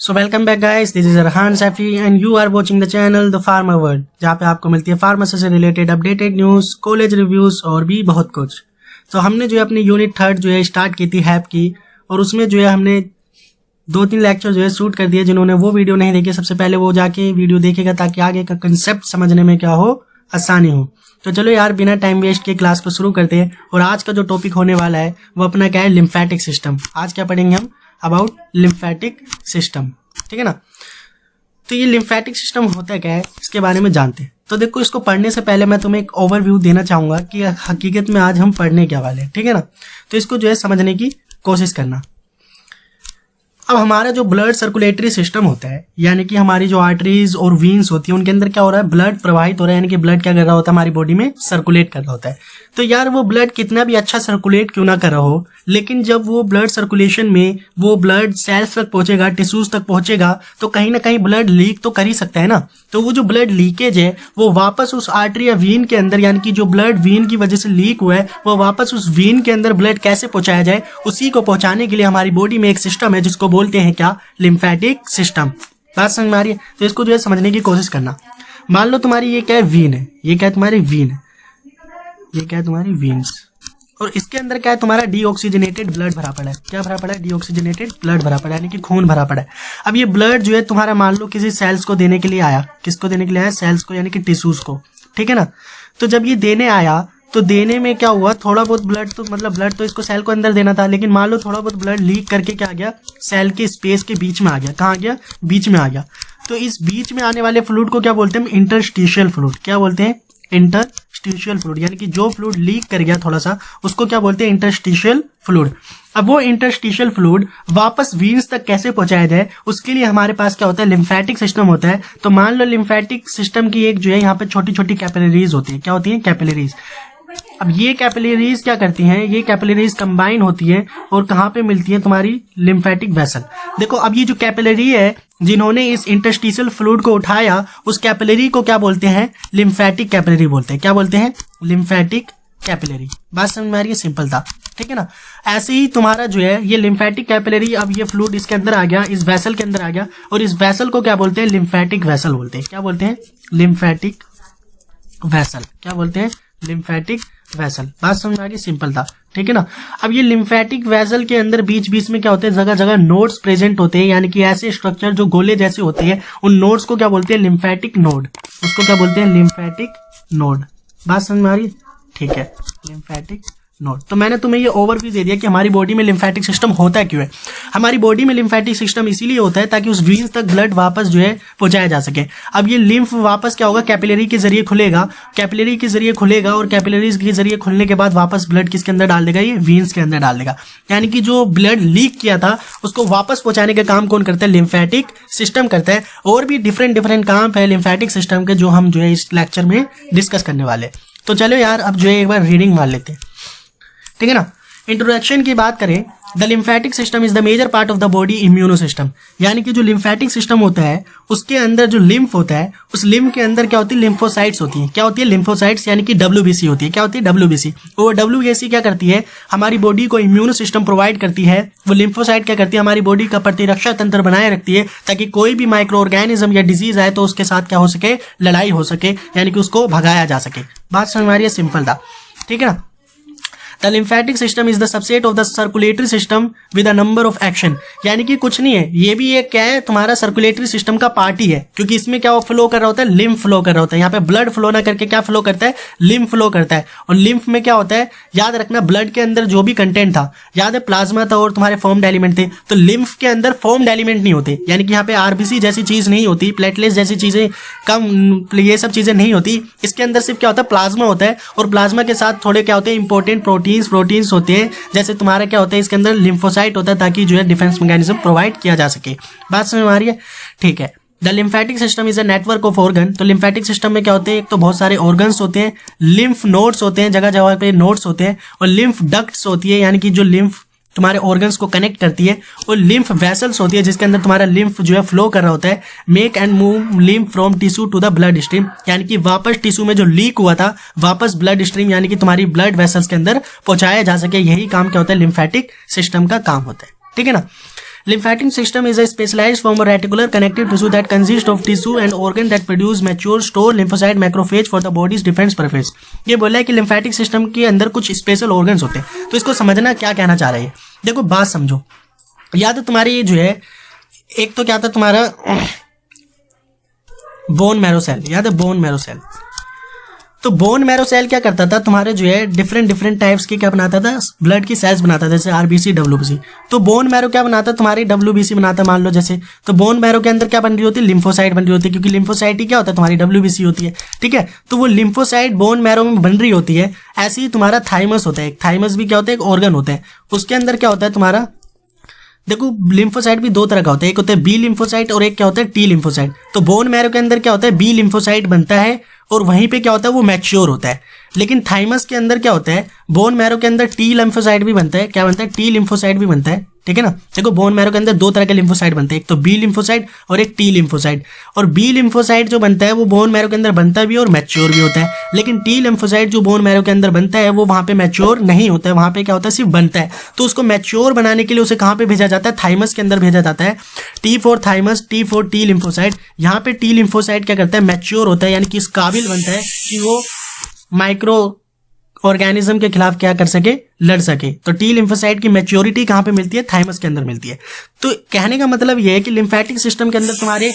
So welcome back guys, this is Arhan Saifi and you are watching the channel the farmer world, जहाँ पे आपको मिलती है फार्मेसी से related updated news, college reviews और भी बहुत कुछ। तो हमने जो है अपनी यूनिट 3 जो है स्टार्ट की थी हैप की, और उसमें जो है हमने 2-3 लेक्चर जो है शूट कर दिए। जिन्होंने वो वीडियो नहीं देखी, सबसे पहले वो जाके वीडियो देखेगा ताकि आगे का कंसेप्ट समझने में क्या हो, आसानी हो। तो चलो यार, बिना टाइम वेस्ट के क्लास को शुरू करते हैं। और आज का जो टॉपिक होने वाला है वो अपना क्या है, लिम्फेटिक सिस्टम। आज क्या पढ़ेंगे हम, अबाउट लिम्फेटिक सिस्टम, ठीक है ना। तो ये लिम्फेटिक सिस्टम होता क्या है, इसके बारे में जानते हैं। तो देखो, इसको पढ़ने से पहले मैं तुम्हें एक ओवरव्यू देना चाहूंगा कि हकीकत में आज हम पढ़ने क्या वाले हैं, ठीक है ना। तो इसको जो है समझने की कोशिश करना। अब हमारा जो ब्लड सर्कुलेटरी सिस्टम होता है, यानी कि हमारी जो आर्टरीज और वीन्स होती है, उनके अंदर क्या हो रहा है, ब्लड प्रवाहित हो रहा है, यानी कि ब्लड क्या कर रहा होता है, हमारी बॉडी में सर्कुलेट कर रहा होता है। तो यार वो ब्लड कितना भी अच्छा सर्कुलेट क्यों ना कर रहा हो, लेकिन जब वो ब्लड सर्कुलेशन में वो ब्लड सेल्स तक पहुंचेगा, टिश्यूज तक पहुंचेगा, तो कहीं ना कहीं ब्लड लीक तो कर ही सकता है ना। तो वो जो ब्लड लीकेज है वो वापस उस आर्टरी या वीन के अंदर, यानी कि जो ब्लड वीन की वजह से लीक हुआ है, वो वापस उस वीन के अंदर ब्लड कैसे पहुंचाया जाए, उसी को पहुंचाने के लिए हमारी बॉडी में एक सिस्टम है जिसको बोलते हैं क्या, लिम्फेटिक सिस्टम। बात समझ में आ रही है। तो इसको जो है समझने की कोशिश करना। मान लो तुम्हारी ये क्या है, वीन है, ये क्या है तुम्हारी वीन है, ये क्या है तुम्हारी वीन्स, और इसके अंदर क्या है, तुम्हारा डीऑक्सीजनेटेड ब्लड भरा पड़ा है। क्या भरा पड़ा है, डीऑक्सीजनेटेड ब्लड भरा पड़ा है, यानी कि खून भरा पड़ा है। अब ये ब्लड जो है तुम्हारा मान लो किसी सेल्स को देने के लिए आया। किसको देने के लिए आया, सेल्स को, यानी कि टिश्यूज को, ठीक है ना। तो जब ये देने आया तो देने में क्या हुआ, थोड़ा बहुत ब्लड तो मतलब ब्लड तो इसको सेल को अंदर देना था, लेकिन मान लो थोड़ा बहुत ब्लड लीक करके क्या आ गया, सेल के स्पेस के बीच में आ गया। कहाँ आ गया, बीच में आ गया। तो इस बीच में आने वाले फ्लूइड को क्या बोलते हैं, इंटरस्टिशियल फ्लूइड। क्या बोलते हैं, इंटरस्टिशियल फ्लूइड, यानी कि जो फ्लूइड लीक कर गया थोड़ा सा, उसको क्या बोलते हैं, इंटरस्टिशियल फ्लूइड। अब वो इंटरस्टिशियल फ्लूइड वापस वीन्स तक कैसे पहुंचाया जाए, उसके लिए हमारे पास क्या होता है, लिम्फेटिक सिस्टम होता है। तो मान लो लिम्फेटिक सिस्टम की एक जो है यहाँ पे छोटी छोटी कैपिलरीज होती है। क्या होती है, कैपिलरीज। अब ये कैपिलरीज क्या करती हैं, ये कैपिलरीज कंबाइन होती है और कहाँ पे मिलती है, तुम्हारी लिम्फेटिक वेसल। देखो, अब ये जो कैपिलरी है जिन्होंने इस इंटरस्टिशियल फ्लूइड को उठाया, उस कैपिलरी को क्या बोलते हैं, लिम्फेटिक कैपिलरी बोलते हैं। क्या बोलते हैं, लिम्फेटिक कैपिलरी। बात समझ में आ रही है, सिंपल था, ठीक है ना। ऐसे ही तुम्हारा जो है ये लिम्फेटिक कैपिलरी, अब ये फ्लूइड इसके अंदर आ गया, इस वेसल के अंदर आ गया, और इस वेसल को क्या बोलते हैं, लिम्फेटिक वेसल बोलते हैं। क्या बोलते हैं, लिम्फेटिक वेसल। क्या बोलते हैं, लिम्फेटिक वेसल। बात समझ में आ गई, सिंपल था, ठीक है ना। अब ये लिम्फेटिक वेसल के अंदर बीच बीच में क्या होते हैं, जगह जगह नोड्स प्रेजेंट होते हैं, यानी कि ऐसे स्ट्रक्चर जो गोले जैसे होते हैं, उन नोड्स को क्या बोलते हैं, लिम्फेटिक नोड। उसको क्या बोलते हैं, लिम्फेटिक नोड। बात समझ में आ रही है, ठीक है, लिम्फेटिक नोड। तो मैंने तुम्हें ये ओवरव्यू दे दिया कि हमारी बॉडी में लिम्फेटिक सिस्टम होता है क्यों है। हमारी बॉडी में लिम्फेटिक सिस्टम इसीलिए होता है ताकि उस वीन्स तक ब्लड वापस जो है पहुंचाया जा सके। अब ये लिम्फ वापस क्या होगा, कैपिलरी के जरिए खुलेगा, कैपिलरी के जरिए खुलेगा, और कैपिलरीज के जरिए खुलने के बाद वापस ब्लड किसके अंदर डाल देगा, ये वीन्स के अंदर डाल देगा। यानी कि जो ब्लड लीक किया था उसको वापस पहुंचाने का काम कौन करता है, लिम्फेटिक सिस्टम करता है। और भी डिफरेंट डिफरेंट काम है लिम्फेटिक सिस्टम के, जो हम जो है इस लेक्चर में डिस्कस करने वाले। तो चलो यार, अब जो है एक बार रीडिंग मार लेते हैं, ठीक है ना। इंट्रोडक्शन की बात करें, the lymphatic system is the major part of the body immuno system. यानी कि जो लिम्फेटिक सिस्टम होता है उसके अंदर जो लिम्फ होता है, उस लिम्फ के अंदर क्या होती है, लिम्फोसाइट्स होती है। क्या होती है, लिम्फोसाइट्स, यानी कि WBC होती है। क्या होती है, WBC। और WBC क्या करती है, हमारी बॉडी को इम्यूनो सिस्टम प्रोवाइड करती है। वो लिम्फोसाइट क्या करती है, हमारी बॉडी का प्रतिरक्षा तंत्र बनाए रखती है, ताकि कोई भी माइक्रो ऑर्गेनिज्म या डिजीज आए तो उसके साथ क्या हो सके, लड़ाई हो सके, यानी कि उसको भगाया जा सके। बात समझ में आ रही है, सिंपल था, ठीक है ना। The lymphatic system is the subset of the circulatory system with a number of action। यानी कि कुछ नहीं है, ये भी एक क्या है, तुम्हारा सर्कुलेटरी सिस्टम का पार्ट ही है, क्योंकि इसमें क्या फ्लो कर रहा होता है, लिम्फ फ्लो कर रहा होता है। यहाँ पे ब्लड फ्लो ना करके क्या फ्लो करता है, लिम्फ फ्लो करता है। और लिम्फ में क्या होता है, याद रखना, ब्लड के अंदर जो भी कंटेंट था, याद है, प्लाज्मा था और तुम्हारे फॉर्म्ड एलिमेंट थे। तो लिम्फ के अंदर फॉर्म्ड एलिमेंट नहीं होते, यानी कि यहाँ पे RBC जैसी चीज नहीं होती, प्लेटलेट्स जैसी चीजें कम, ये सब चीजें नहीं होती। इसके अंदर सिर्फ क्या होता है, प्लाज्मा होता है, और प्लाज्मा के साथ थोड़े क्या होते हैं, इंपॉर्टेंट प्रोटीन्स होते हैं। जैसे तुम्हारा क्या होता है, इसके अंदर लिम्फोसाइट होता है, ताकि जो है डिफेंस मैकेनिज्म प्रोवाइड किया जा सके। बात समझ में आ रही है, ठीक है। The lymphatic system is a network of organ. तो लिम्फेटिक सिस्टम में क्या होते हैं, एक तो बहुत सारे ऑर्गन्स होते हैं, लिम्फ नोड्स होते हैं, जगह जगह पे नोड्स होते हैं, और लिम्फ डक्ट्स होती है, यानी कि जो लिम्फ तुम्हारे ऑर्गन्स को कनेक्ट करती है, और लिम्फ वेसल्स होती है जिसके अंदर तुम्हारा लिम्फ जो है फ्लो कर रहा होता है। Make and move lymph from tissue to the blood stream, यानी कि वापस टिश्यू में जो लीक हुआ था वापस ब्लड स्ट्रीम, यानी कि तुम्हारी ब्लड वेसल्स के अंदर पहुंचाया जा सके। यही काम क्या होता है, लिम्फेटिक सिस्टम का काम होता है, ठीक है ना। Lymphatic system is a specialized form of reticular connective tissue that consists of tissue and organ that produce mature store lymphocyte macrophage for the body's defense purpose. ये बोला है कि lymphatic system के अंदर कुछ स्पेशल ऑर्गन्स होते हैं, तो इसको समझना क्या कहना चाह रहा है। देखो बात समझो, या तो तुम्हारी जो है एक तो क्या था तुम्हारा बोन मैरो सेल, याद है बोन मैरो सेल। तो बोन मैरो सेल क्या करता था, तुम्हारे जो है डिफरेंट टाइप्स की क्या बनाता था, ब्लड की सेल्स बनाता था, जैसे आरबीसी डब्ल्यूबीसी। तो बोन मैरो क्या बनाता, तुम्हारी डब्ल्यूबीसी बनाता मान लो जैसे, तो बोन मैरो के अंदर क्या बन रही होती है, लिम्फोसाइट बन रही होती है, क्योंकि लिम्फोसाइट ही क्या होता है, तुम्हारी डब्ल्यूबीसी होती है, ठीक है। तो वो लिम्फोसाइट बोन मैरो में बन रही होती है। ऐसे ही तुम्हारा थाइमस होता है, थाइमस भी क्या होता है, एक ऑर्गन होता है, उसके अंदर क्या होता है तुम्हारा, देखो लिम्फोसाइट भी दो तरह का होता है, एक होता है बी लिम्फोसाइट और एक क्या होता है टी लिम्फोसाइट। तो बोन मैरो के अंदर क्या होता है, बी लिम्फोसाइट बनता है और वहीं पे क्या होता है, वो मैच्योर होता है। लेकिन थाइमस के अंदर क्या होता है, बोन मैरो के अंदर टी लिम्फोसाइट भी बनता है, क्या बनता है, टी लिम्फोसाइट भी बनता है, ठीक है ना। देखो बोन मैरो के अंदर दो तरह के लिम्फोसाइट बनते हैं, एक तो बी लिम्फोसाइट और एक टी लिम्फोसाइट। और बी लिम्फोसाइट जो बनता है वो बोन मैरो के अंदर बनता भी है और मैच्योर भी होता है। लेकिन टी लिम्फोसाइट जो बोन मैरो के अंदर बनता है वो वहाँ पे मैच्योर नहीं होता है, वहाँ पे क्या होता है, सिर्फ बनता है। तो उसको मैच्योर बनाने के लिए उसे कहाँ पे भेजा जाता है, थाइमस के अंदर भेजा जाता है। T for thymus, T for T lymphocyte. यहाँ पे टी लिम्फोसाइट क्या करता है, मैच्योर होता है, यानी कि इस काबिल बनता है कि वो माइक्रो ऑर्गेनिज्म के खिलाफ क्या कर सके, लड़ सके। तो टी लिम्फोसाइट की मैच्योरिटी कहाँ पे मिलती है, थाइमस के अंदर मिलती है। तो कहने का मतलब ये है कि लिम्फेटिक सिस्टम के अंदर तुम्हारे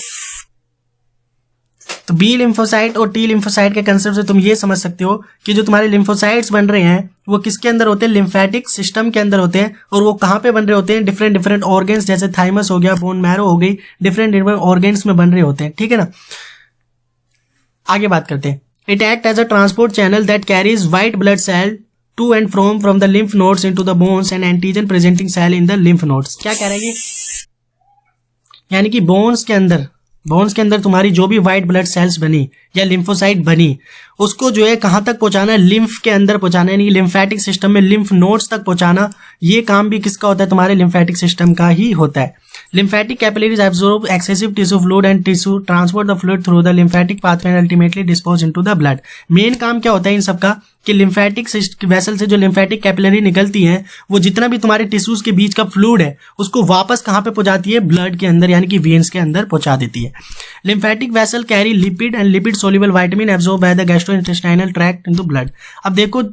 तो बी लिम्फोसाइट और टी लिम्फोसाइट के कंसेप्ट से तुम ये समझ सकते हो कि जो तुम्हारे लिम्फोसाइट्स बन रहे हैं वो किसके अंदर होते हैं, लिम्फेटिक सिस्टम के अंदर होते हैं। और वो कहाँ पे बन रहे होते हैं, डिफरेंट ऑर्गन्स, जैसे थाइमस हो गया, बोन मैरो हो गई, डिफरेंट ऑर्गन्स में बन रहे होते हैं, ठीक है ना। आगे बात करते हैं। It acts as a transport channel that carries white blood cell to and from the lymph nodes into the bones and antigen presenting cell in the lymph nodes. क्या कह रहे हैं, यानी कि बोन्स के अंदर तुम्हारी जो भी व्हाइट ब्लड सेल्स बनी या लिम्फोसाइट बनी, उसको जो है कहाँ तक पहुंचाना है, लिम्फ के अंदर पहुंचाना है, यानी लिम्फेटिक सिस्टम में लिम्फ नोड्स तक पहुंचाना। ये काम भी किसका होता है, तुम्हारे लिम्फेटिक सिस्टम का ही होता है। Lymphatic capillaries absorb excessive tissue fluid and tissue transport the fluid through the lymphatic pathway and ultimately dispose into the blood. Main काम क्या होता है इन सब का कि लिम्फेटिक वेसल से जो लिम्फेटिक कैपिलरी निकलती हैं वो जितना भी तुम्हारे टिश्यूज के बीच का फ्लूइड है उसको वापस कहाँ पे पहुंचाती है, ब्लड के अंदर, यानी कि वेन्स के अंदर पहुंचा देती है। Lymphatic vessel carry lipid and lipid soluble vitamin absorb by the gastrointestinal tract into blood. अब देखो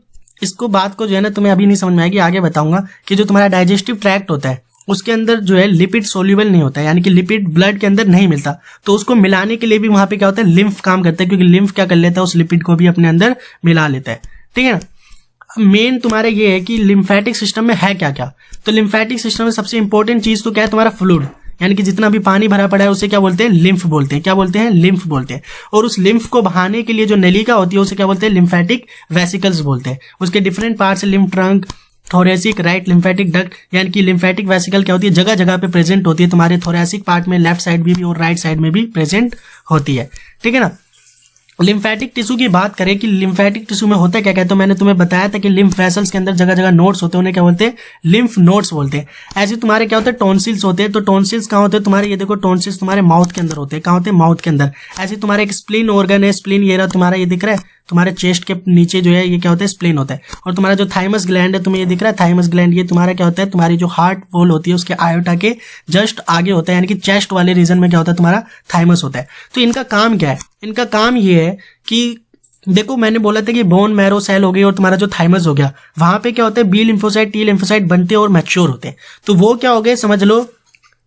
इसको बात को जो है ना तुम्हें अभी नहीं समझ में आएगी, आगे बताऊंगा कि जो तुम्हारा डाइजेस्टिव ट्रैक्ट होता है उसके अंदर जो है लिपिड सोल्यूबल नहीं होता है, यानी कि लिपिड ब्लड के अंदर नहीं मिलता। तो उसको मिलाने के लिए भी वहां पे क्या होता है, लिम्फ काम करता है, क्योंकि लिम्फ क्या कर लेता है, उस लिपिड को भी अपने अंदर मिला लेता है, ठीक है ना। मेन तुम्हारे ये है कि लिम्फेटिक सिस्टम में है क्या क्या। तो लिम्फेटिक सिस्टम में सबसे इंपॉर्टेंट चीज तो क्या है, तुम्हारा फ्लूइड, यानी कि जितना भी पानी भरा पड़ा है उसे क्या बोलते हैं, लिम्फ बोलते हैं। क्या बोलते हैं, लिम्फ बोलते हैं। और उस लिम्फ को बहाने के लिए जो नलिका होती है उसे क्या बोलते हैं, लिम्फेटिक वेसिकल्स बोलते हैं। उसके different parts, lymph trunk, thoracic, right lymphatic duct, यानी कि लिम्फेटिक वेसिकल क्या होती है, जगह जगह पे प्रेजेंट होती है। तुम्हारे थोरेसिक पार्ट में लेफ्ट साइड भी और राइट साइड में भी प्रेजेंट होती है, ठीक है ना। लिम्फेटिक टिश्यू की बात करें कि लिम्फेटिक टिश्यू में होता है क्या कहते हैं, मैंने तुम्हें बताया था कि लिम्फ वेसल्स के अंदर जगह जगह नोड्स होते हैं, उन्हें क्या बोलते हैं, लिम्फ नोड्स बोलते हैं। ऐसे तुम्हारे क्या होते हैं, टॉन्सिल्स होते हैं। तो टॉन्सिल्स कहाँ होते हैं तुम्हारे, ये देखो टॉन्सिल्स तुम्हारे माउथ के अंदर होते हैं। कहाँ होते हैं, माउथ के अंदर। ऐसे तुम्हारे एक स्प्लीन ऑर्गन है, स्प्लीन ये रहा तुम्हारा, ये दिख रहा है तुम्हारे चेस्ट के नीचे जो है, ये क्या होता है, स्प्लीन होता है। और तुम्हारा जो थाइमस ग्लैंड है, तुम्हें ये दिख रहा है थाइमस ग्लैंड, ये तुम्हारा क्या होता है, तुम्हारी जो हार्ट वॉल होती है उसके आयोटा के जस्ट आगे होता है, यानी कि चेस्ट वाले रीजन में क्या होता है, तुम्हारा थाइमस होता है। तो इनका काम क्या है, इनका काम ये है कि देखो मैंने बोला था कि बोन मैरो सेल हो गई और तुम्हारा जो थाइमस हो गया, वहां पे क्या होता है, बी लिम्फोसाइट, टी लिम्फोसाइट बनते हैं और मैच्योर होते हैं। तो वो क्या हो गए, समझ लो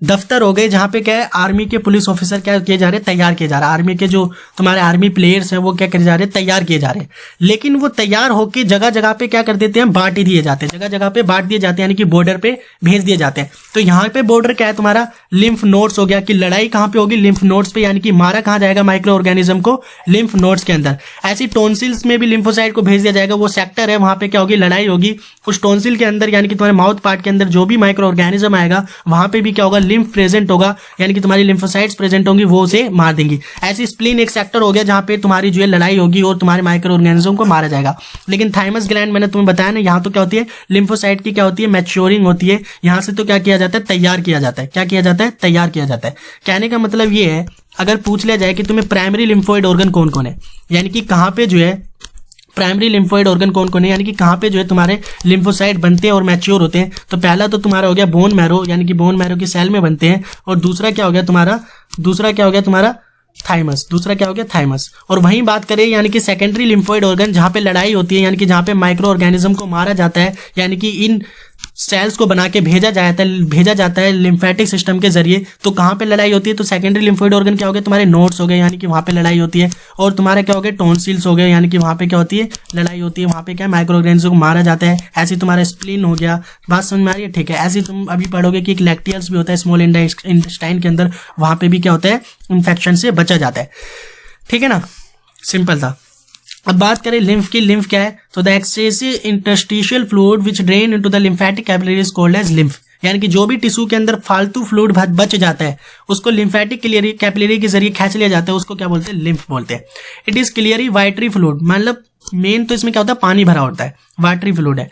दफ्तर हो गए, जहां पे क्या है, आर्मी के पुलिस ऑफिसर क्या किए जा रहे हैं, तैयार किए जा रहे हैं। आर्मी के जो तुम्हारे आर्मी प्लेयर्स हैं वो क्या करे जा रहे हैं, तैयार किए जा रहे हैं। लेकिन वो तैयार होकर जगह जगह पे क्या कर देते हैं, बांट ही दिए जाते हैं, जगह जगह पे बांट दिए जाते हैं, यानी कि बॉर्डर पे भेज दिए जाते हैं। तो यहाँ पे बॉर्डर क्या है तुम्हारा, लिम्फ नोड्स हो गया, कि लड़ाई कहाँ पे होगी, लिम्फ नोड्स पे, यानी कि मारा कहाँ जाएगा माइक्रो ऑर्गेनिज्म को, लिम्फ नोड्स के अंदर। ऐसी टॉन्सिल्स में भी लिम्फोसाइट को भेज दिया जाएगा, वो सेक्टर है, वहां पे क्या होगी, लड़ाई होगी। उस टॉन्सिल के अंदर यानी कि तुम्हारे माउथ पार्ट के अंदर जो भी माइक्रो ऑर्गेनिज्म आएगा वहां पे भी क्या होगा, लिम्फ प्रेजेंट होगा, यानी कि तुम्हारी लिम्फोसाइट्स प्रेजेंट होंगी, वो उसे मार देंगी। ऐसी स्प्लीन एक सेक्टर हो गया जहां पे तुम्हारी जो है लड़ाई होगी और तुम्हारे माइक्रो ऑर्गेनिज्म को मारा जाएगा। लेकिन थाइमस ग्लैंड मैंने तुम्हें बताया ना, यहाँ तो क्या होती है, लिम्फोसाइट की क्या होती है, मैच्योरिंग होती है। यहाँ से तो क्या किया जाता है, तैयार किया जाता है। क्या किया जाता है, तैयार किया जाता है। कहने का मतलब ये है, अगर पूछ लिया जाए कि तुम्हें प्राइमरी लिम्फोइड ऑर्गन कौन कौन है, यानी कि कहाँ पे जो है प्राइमरी लिम्फोइड ऑर्गन कौन कौन है, यानी कि कहाँ पे जो है तुम्हारे लिम्फोसाइट बनते हैं और मैच्योर होते हैं। तो पहला तो तुम्हारा हो गया बोन मैरो, यानी कि बोन मैरो की सेल में बनते हैं। और दूसरा क्या हो गया तुम्हारा थाइमस, दूसरा क्या हो गया थाइमस। और वहीं बात करें यानी कि सेकेंडरी लिम्फोइड ऑर्गन, जहाँ पे लड़ाई होती है, यानी कि जहाँ पे माइक्रो ऑर्गेनिज्म को मारा जाता है, यानी कि इन सेल्स को बना के भेजा जाता है लिम्फेटिक सिस्टम के जरिए। तो कहाँ पे लड़ाई होती है, तो सेकेंडरी लिम्फोइड ऑर्गन क्या हो गए तुम्हारे नोड्स हो गए, यानी कि वहाँ पे लड़ाई होती है। और तुम्हारे क्या हो गए टॉन्सिल्स हो गए, यानी कि वहाँ पे क्या होती है लड़ाई होती है, वहाँ पे क्या माइक्रो ऑर्गेनिज्म को मारा जाता है। ऐसे तुम्हारा स्प्लीन हो गया, बात समझ में आ रही है, ठीक है। ऐसे तुम अभी पढ़ोगे कि एक लैक्टियल्स भी होता है स्मॉल इंटेस्टाइन के अंदर, वहाँ पे भी क्या होता है इन्फेक्शन से बचा जाता है, ठीक है ना, सिंपल था। अब बात करें लिम्फ की, लिम्फ क्या है, तो the excessive interstitial fluid which drain into the lymphatic capillaries called as lymph, यानी कि जो भी टिश्यू के अंदर फालतू फ्लूइड बच जाता है उसको लिम्फेटिक कैपिलरी के जरिए खींच लिया जाता है, उसको क्या बोलते हैं लिम्फ बोलते हैं। इट इज क्लियरली वाइटरी फ्लूइड, मतलब मेन तो इसमें क्या होता है पानी भरा होता है, वाटरी फ्लूइड है।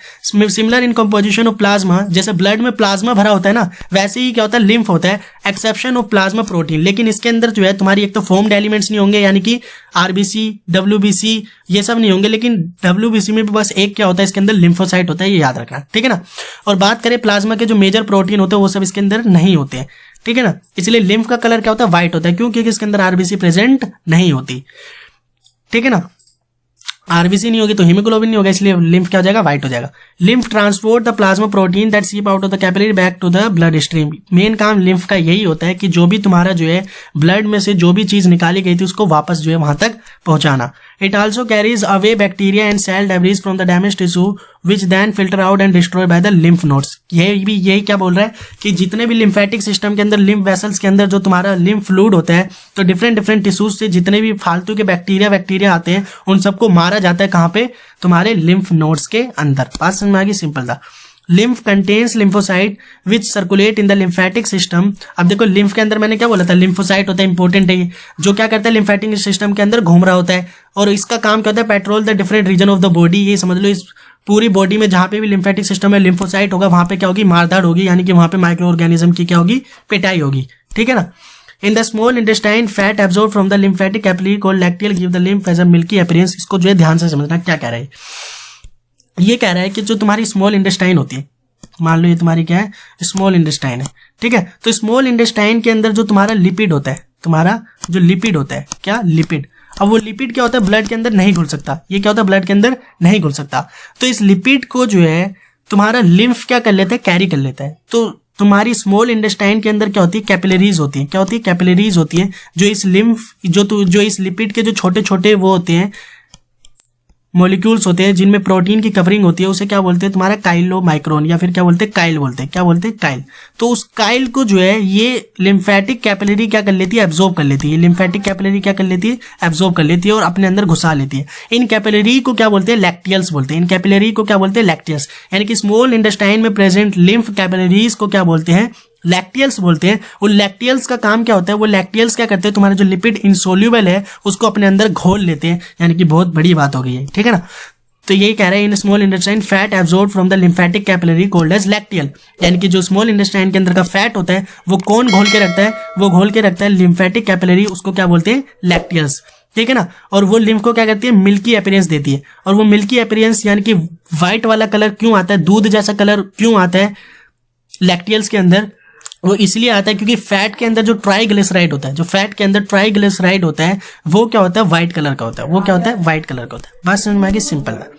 Similar in composition of plasma, जैसे ब्लड में प्लाज्मा भरा होता है ना, वैसे ही क्या होता है लिम्फ होता है, एक्सेप्शन ऑफ प्लाज्मा प्रोटीन। लेकिन इसके अंदर जो है तुम्हारी एक तो फॉर्म्ड एलिमेंट्स नहीं होंगे, यानी कि आरबीसी डब्ल्यूबीसी ये सब नहीं होंगे, लेकिन डब्ल्यूबीसी में भी बस एक क्या होता है इसके अंदर लिम्फोसाइट होता है, ये याद रखना, ठीक है ना। और बात करें प्लाज्मा के जो मेजर प्रोटीन होते हैं वो सब इसके अंदर नहीं होते हैं, ठीक है ना। इसलिए लिम्फ का कलर क्या होता है व्हाइट होता है, क्योंकि इसके अंदर आरबीसी प्रेजेंट नहीं होती, ठीक है ना। आरबीसी नहीं होगी तो हीमोग्लोबिन नहीं होगा, इसलिए लिम्फ क्या हो जाएगा व्हाइट हो जाएगा। Lymph transport the plasma protein that seep out of the capillary back to the blood stream. Main काम लिम्फ का यही होता है कि जो भी तुम्हारा जो है ब्लड में से जो भी चीज निकाली गई थी उसको वापस जो है वहां तक पहुंचाना। It also carries away bacteria and cell debris from the damage tissue which then filter out and destroy by the lymph nodes. यही क्या बोल रहा है कि जितने भी लिम्फेटिक सिस्टम के अंदर लिम्फ वेसल्स के अंदर जो तुम्हारा लिम्फ फ्लूइड होता है, तो डिफरेंट टिश्यूज से जितने भी फालतू के बैक्टीरिया आते हैं उन सबको मारा जाता है, कहाँ पे तुम्हारे लिम्फ नोड्स के अंदर। बात समझ में आ गई, सिंपल था। Lymph contains lymphocyte which circulate in the lymphatic system. अब देखो लिम्फ के अंदर मैंने क्या बोला था लिम्फोसाइट होता है, इंपॉर्टेंट है, जो क्या करता है लिम्फेटिक सिस्टम के अंदर घूम रहा होता है, और इसका काम क्या होता है patrol the different region of the body. ये समझ लो इस पूरी बॉडी में जहां पे भी लिम्फेटिक सिस्टम में लिम्फोसाइट होगा वहां पे क्या होगी मारधाड़ होगी, यानी कि वहां पे माइक्रो ऑर्गेनिज्म की क्या होगी पिटाई होगी, ठीक है ना। In the small intestine fat absorb from the lymphatic capillary called lacteal give the lymph as a milky appearance. इसको जो है ध्यान से समझना क्या कह रहा है। ये कह रहा है कि जो तुम्हारी स्मॉल इंटेस्टाइन होती है, मान लो ये तुम्हारी क्या है स्मॉल इंटेस्टाइन है, ठीक है। तो स्मॉल इंटेस्टाइन के अंदर जो तुम्हारा लिपिड होता है, तुम्हारा जो लिपिड होता है क्या लिपिड, अब वो लिपिड क्या होता है ब्लड के अंदर नहीं घुल सकता, ये क्या होता है ब्लड के अंदर नहीं घुल सकता। तो इस लिपिड को जो है तुम्हारा लिम्फ क्या कर लेता है कैरी कर लेता है। तो तुम्हारी स्मॉल इंटेस्टाइन के अंदर क्या होती है कैपिलरीज होती है, क्या होती है कैपिलरीज होती है, जो इस लिम्फ जो इस लिपिड के जो छोटे छोटे वो होते हैं मॉलिक्यूल्स होते हैं जिनमें प्रोटीन की कवरिंग होती है, उसे क्या बोलते हैं तुम्हारा काइलोमाइक्रोन, या फिर क्या बोलते हैं काइल बोलते हैं, क्या बोलते हैं काइल। तो उस काइल को जो है ये लिम्फेटिक कैपिलरी क्या कर लेती है एब्जॉर्ब कर लेती है, लिम्फेटिक कैपिलरी क्या कर लेती है एब्जॉर्ब कर लेती है और अपने अंदर घुसा लेती है। इन कैपिलरी को क्या बोलते हैं लैक्टियल्स बोलते हैं, इन कैपिलरी को क्या बोलते हैं लैक्टियल्स, यानी कि स्मॉल इंटेस्टाइन में प्रेजेंट लिम्फ कैपिलरीज को क्या बोलते हैं लैक्टियल्स बोलते हैं। वो लैक्टियल्स का काम क्या होता है, वो लैक्टियल्स क्या करते हैं तुम्हारा जो लिपिड इंसोल्यूबल है उसको अपने अंदर घोल लेते हैं, यानी कि बहुत बड़ी बात हो गई है, ठीक है ना। तो यही कह रहे हैं in small intestine fat absorb from the lymphatic capillary called as lacteal, यानी कि जो स्मॉल इंटेस्टाइन के अंदर का फैट होता है वो कौन घोल के रखता है, वो घोल के रखता है लिम्फेटिक कैपिलरी, उसको क्या बोलते हैं लैक्टियल्स, ठीक है ना। और वो लिम्फ को क्या करती है मिल्की अपीयरेंस देती है, और वो मिल्की अपीयरेंस यानी कि व्हाइट वाला कलर क्यों आता है, दूध जैसा कलर क्यों आता है लैक्टियल्स के अंदर, वो इसलिए आता है क्योंकि फैट के अंदर जो ट्राइग्लिसराइड होता है, जो फैट के अंदर ट्राइग्लिसराइड होता है वो क्या होता है व्हाइट कलर का होता है, वो क्या होता है व्हाइट कलर का होता है। बात समझ में आ गई, सिंपल है,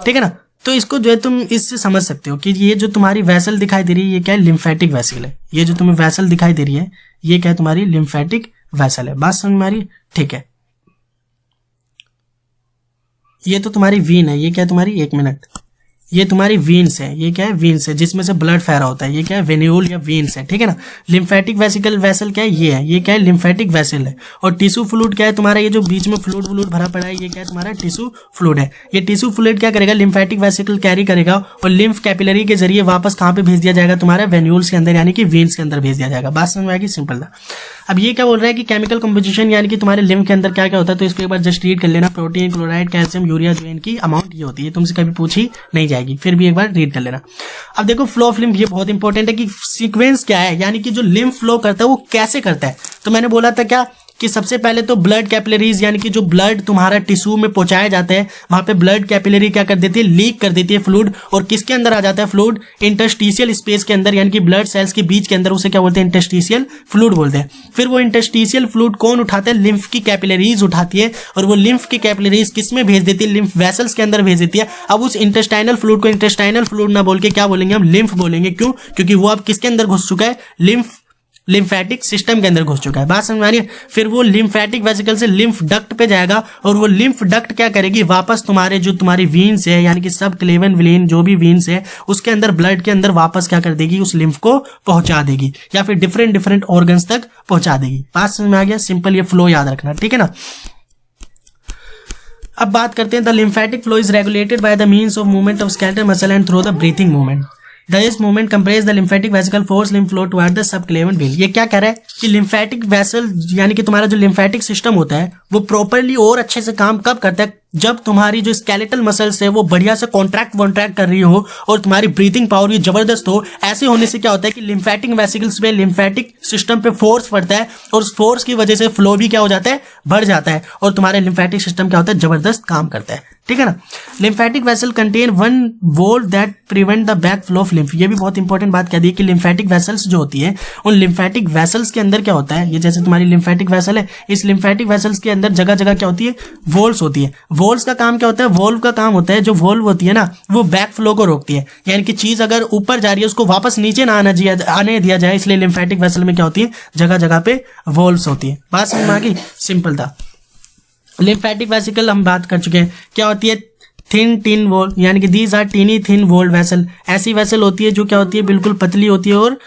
ठीक है ना। तो इसको जो है तुम इससे समझ सकते हो कि ये जो तुम्हारी वेसल दिखाई दे रही है ये क्या है लिम्फेटिक वेसल है, ये जो तुम्हें वेसल दिखाई दे रही है ये क्या है तुम्हारी लिम्फेटिक वेसल है। बात समझ में आ रही, ठीक है। ये तो तुम्हारी वीन है, ये क्या है तुम्हारी एक मिनट, ये तुम्हारी वीन्स है, ये क्या है वीन्स है जिसमें से ब्लड फैरा होता है, ये क्या है वेन्यूल या वीन्स है, ठीक है ना। लिम्फेटिक वेसल क्या है ये क्या है लिम्फेटिक वेसल है। और टिश्यू फ्लूइड क्या है तुम्हारा, ये जो बीच में फ्लूइड भरा पड़ा है ये क्या है तुम्हारा टिश्यू फ्लूइड है। ये टिश्यू फ्लूइड क्या करेगा लिम्फेटिक वेसिकल कैरी करेगा और लिम्फ कैपिलरी के जरिए वापस कहाँ पे भेज दिया जाएगा तुम्हारा वेन्यूल्स के अंदर, यानी कि वीन्स के अंदर भेज दिया जाएगा। बात समझ में आएगी, सिंपल था। अब ये क्या बोल रहा है कि केमिकल कंपोजिशन यानी कि तुम्हारे लिम्फ के अंदर क्या क्या होता है, तो इसको एक बार जस्ट रीड कर लेना। प्रोटीन, क्लोराइड, कैल्शियम, यूरिया, जो इनकी अमाउंट ये होती है, तुमसे कभी पूछी नहीं जाएगी, फिर भी एक बार रीड कर लेना। अब देखो फ्लो ऑफ लिम्फ, ये बहुत इंपॉर्टेंट है कि सीक्वेंस क्या है, यानी कि जो लिम्फ फ्लो करता है वो कैसे करता है। तो मैंने बोला था क्या कि सबसे पहले तो ब्लड कैपिलरीज यानी कि जो ब्लड तुम्हारा टिश्यू में पहुंचाया जाता है, वहां पे ब्लड कैपिलरी क्या कर देती है, लीक कर देती है फ्लूइड, और किसके अंदर आ जाता है फ्लूइड, इंटरस्टिशियल स्पेस के अंदर, यानी कि ब्लड सेल्स के बीच के अंदर, उसे क्या बोलते हैं, इंटरस्टिशियल फ्लूइड बोलते हैं। फिर वो इंटरस्टिशियल फ्लूइड कौन उठाता है, लिम्फ की कैपिलरीज उठाती है, और वो लिम्फ की कैपिलरीज किसमें भेज देती है, लिम्फ वेसल्स के अंदर भेज देती है। अब उस इंटेस्टाइनल फ्लूइड को इंटेस्टाइनल फ्लूइड ना बोल के क्या बोलेंगे, हम लिम्फ बोलेंगे। क्यों? क्योंकि वो अब किसके अंदर घुस चुका है, लिम्फेटिक सिस्टम के अंदर घुस चुका है। बात समझ में आ रही है? फिर वो लिम्फेटिक वेसिकल से लिम्फ डक्ट पे जाएगा, और वो लिम्फ डक्ट क्या करेगी, वापस तुम्हारी वीन्स है, यानी कि सब क्लेवन विलेन जो भी वीन्स है उसके अंदर, ब्लड के अंदर वापस क्या कर देगी, उस लिम्फ को पहुंचा देगी, या फिर डिफरेंट ऑर्गन्स तक पहुंचा देगी। बात समझ में आ गया? सिंपल ये फ्लो याद रखना, ठीक है ना। अब बात करते हैं, the lymphatic flow is regulated by the means of movement of skeletal muscle and through the breathing movement. This movement compress the lymphatic vesicle force lymph flow toward the subclavian vein। ये क्या कह रहा है कि lymphatic vessel यानी कि तुम्हारा जो लिम्फेटिक सिस्टम होता है वो प्रॉपरली और अच्छे से काम कब करता है, जब तुम्हारी जो स्केलेटल मसल्स है वो बढ़िया से कॉन्ट्रैक्ट कर रही हो और तुम्हारी ब्रीथिंग पावर भी जबरदस्त हो। ऐसे होने से क्या होता है कि लिम्फेटिक वेसिकल्स पे, लिम्फेटिक सिस्टम पे फोर्स पड़ता है, और उस फोर्स की वजह से फ्लो भी क्या हो जाता है, बढ़ जाता है, और तुम्हारे लिम्फेटिक सिस्टम क्या होता है, जबरदस्त काम करता है, ठीक है ना। Lymphatic vessel contain one wall that prevent the back flow of lymph. ये भी बहुत इंपॉर्टेंट बात कह दी कि लिम्फेटिक वेसल्स जो होती है, उन लिम्फेटिक वेसल्स के अंदर क्या होता है, ये जैसे तुम्हारी लिम्फेटिक वेसल है, इस लिम्फेटिक वेसल्स के अंदर जगह जगह क्या होती है, वॉल्स होती है। वॉल्स का काम क्या होता है, वॉल्व का काम होता है, जो वॉल्व होती है ना वो बैक फ्लो को रोकती है, यानी कि चीज अगर ऊपर जा रही है उसको वापस नीचे ना आने दिया जाए, इसलिए लिम्फेटिक वेसल में क्या होती है, जगह जगह पे वॉल्स होती है। बात समझ में आ गई? सिंपल था। लिम्फेटिक वेसिकल हम बात कर चुके हैं, क्या होती है, थिन वॉल, यानी कि these are tiny thin walled vessel. ऐसी वेसल होती है जो क्या होती है, बिल्कुल पतली होती है और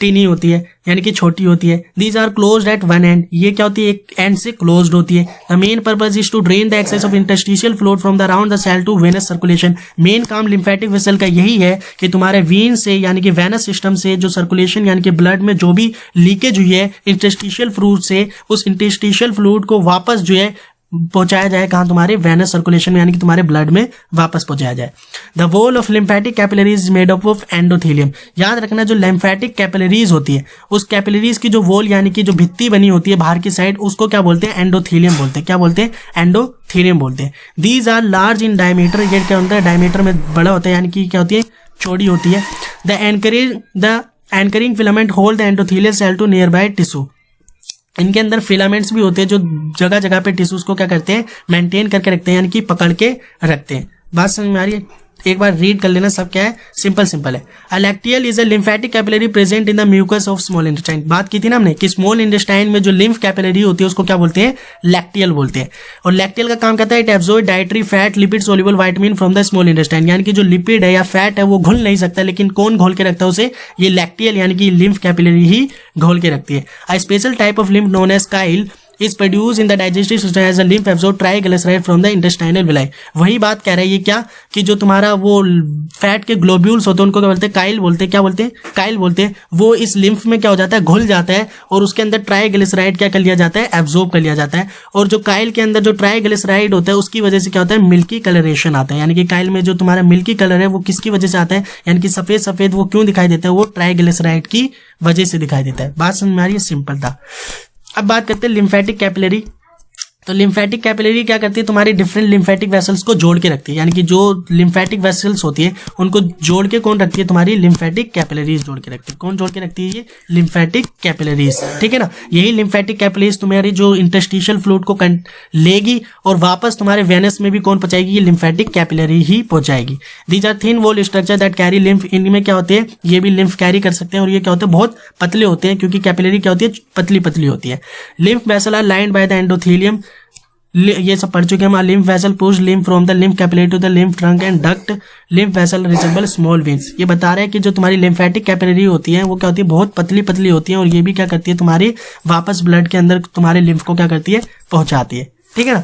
टीनी होती है, यानी कि छोटी होती है। These are closed at one end, ये क्या होती है, एक एंड से क्लोज्ड होती है। The main purpose is to drain the excess of interstitial fluid from the around the cell to venous circulation. Main काम लिम्फेटिक वेसल का यही है कि तुम्हारे वीन से, यानी कि वेनस सिस्टम से जो सर्कुलेशन, यानी कि ब्लड में जो भी लीकेज हुई है इंटरस्टिशियल फ्लूइड से, उस इंटरस्टिशियल फ्लूइड को वापस जो है पहुंचाया जाए, कहां, तुम्हारे वेनस सर्कुलेशन में, यानी कि तुम्हारे ब्लड में वापस पहुंचाया जाए। The wall of lymphatic capillaries is made up of endothelium. याद रखना, जो लिम्फेटिक कैपिलरीज होती है, उस कैपिलरीज की जो वॉल यानी कि जो भित्ती बनी होती है बाहर की साइड, उसको क्या बोलते हैं, एंडोथेलियम बोलते हैं। क्या बोलते हैं, एंडोथेलियम बोलते हैं। These are large in diameter, ये क्या होता है, डायमीटर में बड़ा होता है, यानी कि क्या होती है, चौड़ी होती है। The anchoring filament hold the endothelial cell to near by tissue. इनके अंदर फिलामेंट्स भी होते हैं जो जगह जगह पे टिश्यूज को क्या करते हैं, मेंटेन करके रखते हैं, यानी कि पकड़ के रखते हैं। बात समझ में आ रही है? एक बार रीड कर लेना, सब क्या है, सिंपल है। A lacteal is a lymphatic capillary present in the mucus of small intestine. बात की थी ना हमने कि स्मॉल इंटेस्टाइन में जो लिम्फ कैपिलरी होती है उसको क्या बोलते हैं, लैक्टियल बोलते हैं। और लैक्टियल का काम करता है, it absorb dietary fat, lipid soluble vitamin from the small intestine. यानी कि जो लिपिड है या फैट है वो घुल नहीं सकता, लेकिन कौन घोल के रखता है उसे, ये लैक्टियल यानी कि लिम्फ कैपिलरी ही घोल के रखती है। A special type of lymph known as chyle is produced in the digestive system as a lymph absorbed triglyceride from the intestinal villi। वही बात कह रहा है ये क्या, कि जो तुम्हारा वो फैट के ग्लोब्यूल्स होते हैं उनको क्या बोलते हैं, काइल बोलते हैं। क्या बोलते हैं, काइल बोलते हैं। वो इस लिम्फ में क्या हो जाता है, घुल जाता है, और उसके अंदर ट्राइग्लिसराइड क्या कर लिया जाता है, एब्जॉर्ब कर लिया जाता है। और जो काइल के अंदर जो ट्राइग्लिसराइड होता है उसकी वजह से क्या होता है, मिल्की कलरेशन आता है। यानी कि काइल में जो तुम्हारा मिल्की कलर है वो किसकी वजह से आता है, यानी कि सफेद सफेद वो क्यों दिखाई देता है, वो ट्राइग्लिसराइड की वजह से दिखाई देता है। बात समझ में आ रही है? सिंपल था। अब बात करते हैं लिम्फेटिक कैपिलरी। तो लिम्फेटिक कैपिलरी क्या करती है, तुम्हारी डिफरेंट लिम्फेटिक वेसल्स को जोड़ के रखती है। यानी कि जो लिम्फेटिक वेसल्स होती है उनको जोड़ के कौन रखती है, तुम्हारी लिम्फेटिक कैपिलरीज जोड़ के रखती है। कौन जोड़ के रखती है, ये लिम्फेटिक कैपिलरीज, ठीक है ना। यही लिम्फेटिक कैपिलरीज तुम्हारी जो इंटरस्टिशियल फ्लूइड को लेगी और वापस तुम्हारे वेनस में भी कौन पहुंचाएगी, ये लिम्फेटिक कैपिलरी ही पहुंचाएगी। These are thin wall structure that carry lymph. इनमें क्या होते हैं, ये भी लिम्फ कैरी कर सकते हैं, और ये क्या होते हैं, बहुत पतले होते हैं, क्योंकि कैपिलरी क्या होती है, पतली पतली होती है। Lymph vessel are lined by the endothelium. ये सब पढ़ चुके हैं। Lymph vessel push lymph from the lymph capillary to the lymph trunk and duct. Lymph vessel resemble small veins. ये बता रहे हैं कि जो तुम्हारी लिम्फेटिक कैपिलरी होती है वो क्या होती है, बहुत पतली पतली होती है, और ये भी क्या करती है, तुम्हारी वापस ब्लड के अंदर तुम्हारे लिम्फ को क्या करती है, पहुंचाती है, ठीक है ना।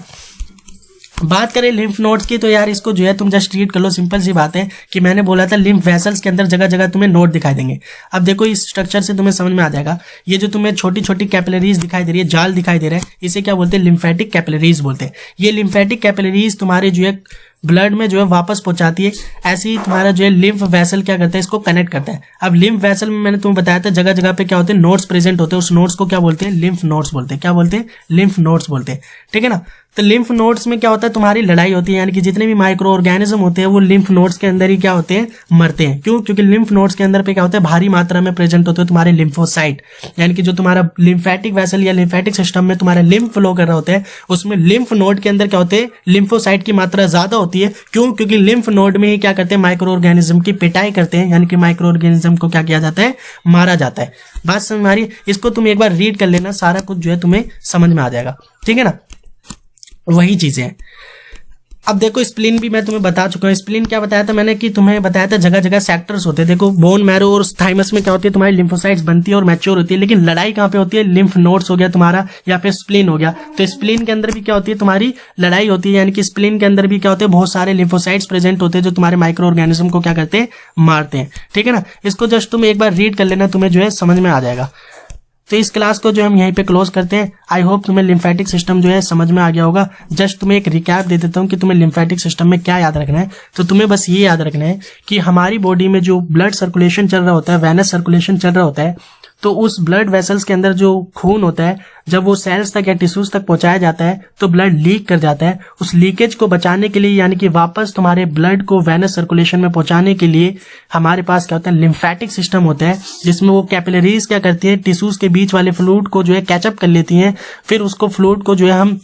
बात करें लिम्फ नोड्स की, तो यार इसको जो है तुम जस्ट रीड कर लो। सिंपल सी बात है कि मैंने बोला था लिम्फ वेसल्स के अंदर जगह जगह तुम्हें नोड दिखाई देंगे। अब देखो इस स्ट्रक्चर से तुम्हें समझ में आ जाएगा। ये जो तुम्हें छोटी छोटी कैपिलरीज दिखाई दे रही है, जाल दिखाई दे रहा है, इसे क्या बोलते हैं, लिम्फेटिक कैपिलरीज बोलते हैं। ये लिम्फेटिक कैपिलरीज तुम्हारे जो है ब्लड में जो है वापस पहुंचाती है। ऐसे ही तुम्हारा जो है लिम्फ वेसल क्या करता है, इसको कनेक्ट करता है। अब लिम्फ वेसल में मैंने तुम्हें बताया था जगह जगह पे क्या होते हैं, नोड्स प्रेजेंट होते हैं। उस नोड्स को क्या बोलते हैं, लिम्फ नोड्स बोलते हैं। क्या बोलते हैं, लिम्फ नोड्स बोलते हैं, ठीक है ना। तो लिम्फ नोड्स में क्या होता है, तुम्हारी लड़ाई होती है, यानी कि जितने भी माइक्रो ऑर्गेनिज्म होते हैं वो लिम्फ नोड्स के अंदर ही क्या होते हैं, मरते हैं। क्यों, क्योंकि लिम्फ नोड्स के अंदर पे क्या होता है, भारी मात्रा में प्रेजेंट होते हैं तुम्हारे लिम्फोसाइट, यानी कि जो तुम्हारा लिम्फेटिक वेसल या लिम्फेटिक सिस्टम में तुम्हारा लिम्फ फ्लो कर रहा होता है, उसमें लिम्फ नोड के अंदर क्या होते हैं, लिम्फोसाइट की मात्रा ज्यादा होती है। क्यों, क्योंकि लिम्फ नोड में ही क्या करते हैं, माइक्रो ऑर्गेनिज्म की पिटाई करते हैं, यानी कि माइक्रो ऑर्गेनिज्म को क्या किया जाता है, मारा जाता है। बात समझ में आ रही है, इसको तुम एक बार रीड कर लेना, सारा कुछ जो है तुम्हें समझ में आ जाएगा, ठीक है ना। वही चीजें हैं। अब देखो स्प्लीन भी मैं तुम्हें बता चुका हूँ। स्प्लीन क्या बताया था मैंने, कि तुम्हें बताया था जगह जगह सेक्टर्स होते हैं। देखो बोन मैरो और थाइमस में क्या होती है, तुम्हारी लिम्फोसाइट्स बनती है और मैच्योर होती है, लेकिन लड़ाई कहाँ पे होती है, लिम्फ नोड्स हो गया तुम्हारा या फिर स्प्लीन हो गया। तो स्प्लीन के अंदर भी क्या होती है, तुम्हारी लड़ाई होती है, यानी कि स्प्लीन के अंदर भी क्या होते हैं, बहुत सारे लिम्फोसाइट्स प्रेजेंट होते हैं जो तुम्हारे माइक्रो ऑर्गेनिज्म को क्या करते हैं, मारते हैं, ठीक है ना। इसको जस्ट तुम एक बार रीड कर लेना, तुम्हें जो है समझ में आ जाएगा। तो इस क्लास को जो हम यहीं पे क्लोज करते हैं। आई होप तुम्हें लिम्फेटिक सिस्टम जो है समझ में आ गया होगा। जस्ट तुम्हें एक रिकैप दे देता हूँ कि तुम्हें लिम्फेटिक सिस्टम में क्या याद रखना है। तो तुम्हें बस ये याद रखना है कि हमारी बॉडी में जो ब्लड सर्कुलेशन चल रहा होता है, वेनस सर्कुलेशन चल रहा होता है, तो उस ब्लड वेसल्स के अंदर जो खून होता है, जब वो सेल्स तक या टिश्यूज तक पहुंचाया जाता है तो ब्लड लीक कर जाता है। उस लीकेज को बचाने के लिए, यानी कि वापस तुम्हारे ब्लड को वेनस सर्कुलेशन में पहुंचाने के लिए हमारे पास क्या होता है, लिम्फेटिक सिस्टम होता है, जिसमें वो कैपिलरीज क्या करती है, टिश्यूज के बीच वाले फ्लूइड को जो है कैचअप कर लेती हैं। फिर उसको फ्लूइड को जो है हम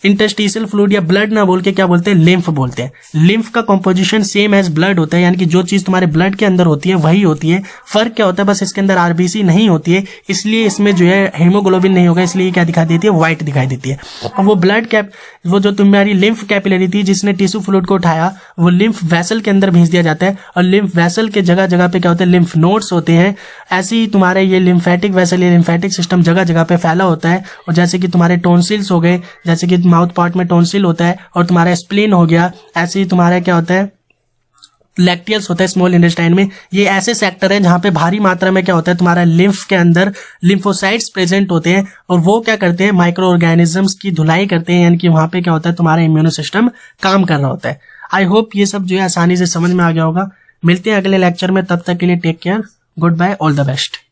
इंटरस्टिशियल फ्लूइड या ब्लड ना बोल के क्या बोलते हैं, लिम्फ बोलते हैं। लिम्फ का कंपोजिशन सेम एज ब्लड होता है, यानी कि जो चीज तुम्हारे ब्लड के अंदर होती है वही होती है। फर्क क्या होता है, बस इसके अंदर आरबीसी नहीं होती है, इसलिए इसमें जो है हीमोग्लोबिन नहीं होगा, इसलिए क्या दिखाई देती है, व्हाइट दिखाई देती है। और वो ब्लड कैप, वो जो तुम्हारी लिम्फ कैपिलरी थी जिसने टिश्यू फ्लूइड को उठाया, वो लिम्फ वेसल के अंदर भेज दिया जाता है। और लिम्फ वेसल के जगह जगह पे क्या होते हैं, लिम्फ नोड्स होते हैं। ऐसे ही तुम्हारे ये लिम्फेटिक वेसल या लिम्फेटिक सिस्टम जगह जगह पे फैला होता है। और जैसे कि तुम्हारे टोन्सिल्स हो गए, जैसे कि माउथ पार्ट में टोन्सिल होता है, और तुम्हारा स्प्लीन हो गया। ऐसे ही तुम्हारा क्या होता है, लैक्टियल्स होता है स्मॉल इंटेस्टाइन में। ये ऐसे सेक्टर है जहां पे भारी मात्रा में क्या होता है, तुम्हारा लिम्फ के अंदर लिम्फोसाइट्स प्रेजेंट होते हैं, और वो क्या करते हैं, माइक्रो ऑर्गेनिजम्स की धुलाई करते हैं, यानी कि वहां पे क्या होता है, तुम्हारा इम्यूनो सिस्टम काम कर रहा होता है। आई होप ये सब जो है आसानी से समझ में आ गया होगा। मिलते हैं अगले लेक्चर में, तब तक के लिए take care, goodbye, all the best.